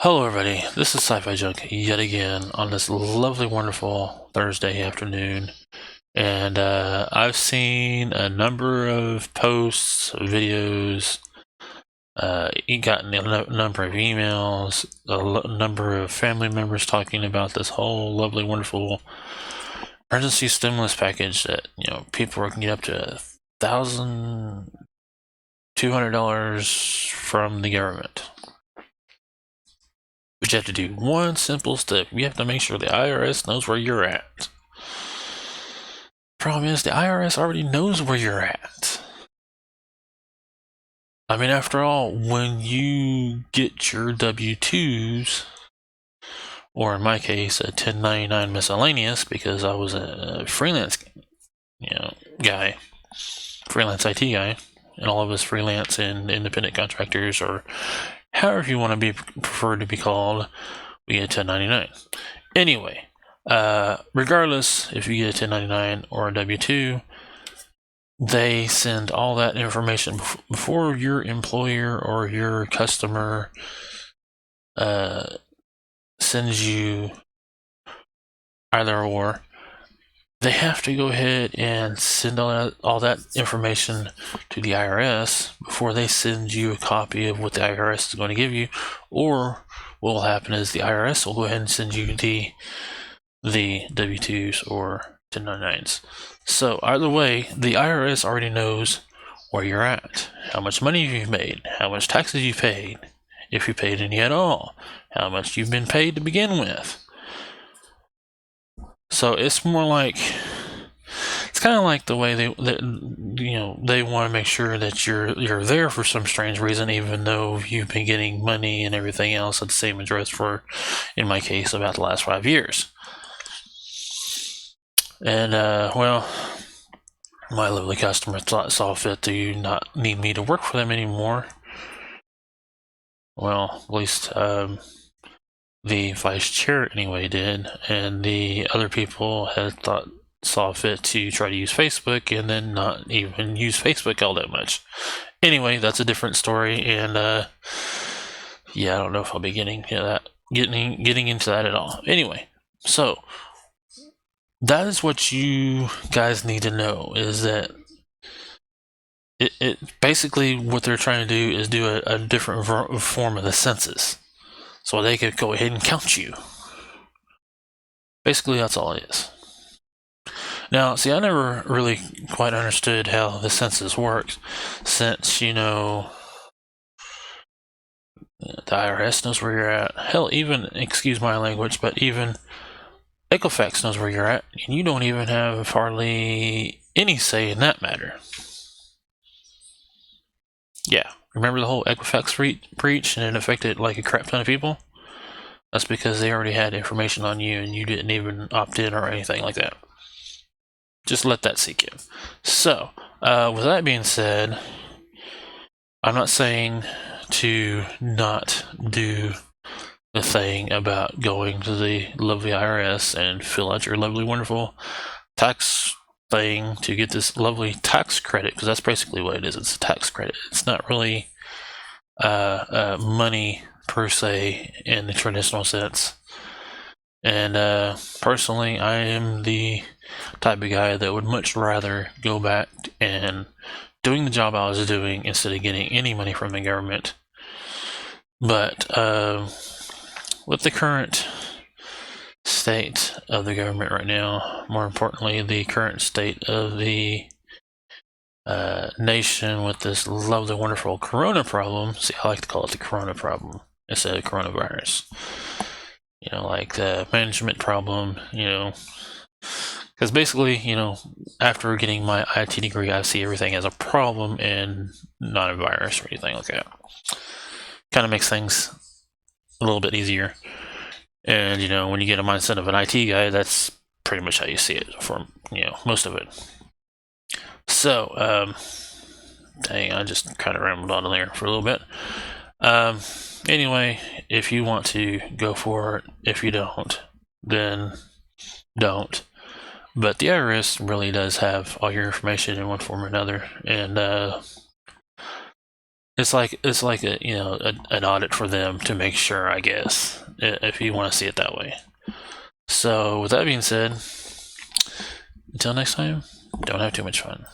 Hello everybody, this is Sci-Fi Junk yet again on this lovely, wonderful Thursday afternoon. And I've seen a number of posts, videos, gotten a number of emails, number of family members talking about this whole lovely, wonderful emergency stimulus package that, people are going to get up to $1,200 from the government. But you have to do one simple step. You have to make sure the IRS knows where you're at. Problem is, the IRS already knows where you're at. I mean, after all, when you get your W-2s, or in my case, a 1099 miscellaneous, because I was a freelance, guy, freelance IT guy, and all of us freelance and independent contractors, or however you want to be preferred to be called, we get a 1099. Anyway, regardless if you get a 1099 or a W-2, they send all that information before your employer or your customer sends you either or. They have to go ahead and send all that information to the IRS before they send you a copy of what the IRS is going to give you. Or what will happen is the IRS will go ahead and send you the W-2s or 1099s. So either way, the IRS already knows where you're at, how much money you've made, how much taxes you've paid, if you paid any at all, how much you've been paid to begin with. So it's more like, it's kind of like the way they want to make sure that you're there for some strange reason, even though you've been getting money and everything else at the same address for, in my case, about the last 5 years. And well, my lovely customer saw fit to not need me to work for them anymore. Well, at least the vice chair anyway did, and the other people saw fit to try to use Facebook and then not even use Facebook all that much. Anyway, that's a different story, and yeah, I don't know if I'll be getting into that at all. Anyway, so that is what you guys need to know, is that it basically what they're trying to do is do a different form of the census, so they could go ahead and count you. Basically, that's all it is. Now, see, I never really quite understood how the census works, since, the IRS knows where you're at. Hell, even, excuse my language, but even Equifax knows where you're at, and you don't even have hardly any say in that matter. Yeah, remember the whole Equifax breach, and it affected like a crap ton of people? That's because they already had information on you, and you didn't even opt in or anything like that. Just let that sink in. So, with that being said, I'm not saying to not do the thing about going to the lovely IRS and fill out your lovely, wonderful tax thing to get this lovely tax credit, because that's basically what it is. It's a tax credit. It's not really money per se in the traditional sense. And personally, I am the type of guy that would much rather go back and doing the job I was doing instead of getting any money from the government. But with the current state of the government right now, more importantly, the current state of the nation with this lovely, wonderful corona problem. See, I like to call it the corona problem instead of coronavirus. Like the management problem, because basically, after getting my IT degree, I see everything as a problem and not a virus or anything like that. Kind of makes things a little bit easier. And, when you get a mindset of an IT guy, that's pretty much how you see it for, most of it. So, dang, I just kind of rambled on there for a little bit. Anyway, if you want to, go for it. If you don't, then don't. But the IRS really does have all your information in one form or another, and It's like a an audit for them to make sure, I guess, if you want to see it that way. So with that being said, until next time, don't have too much fun.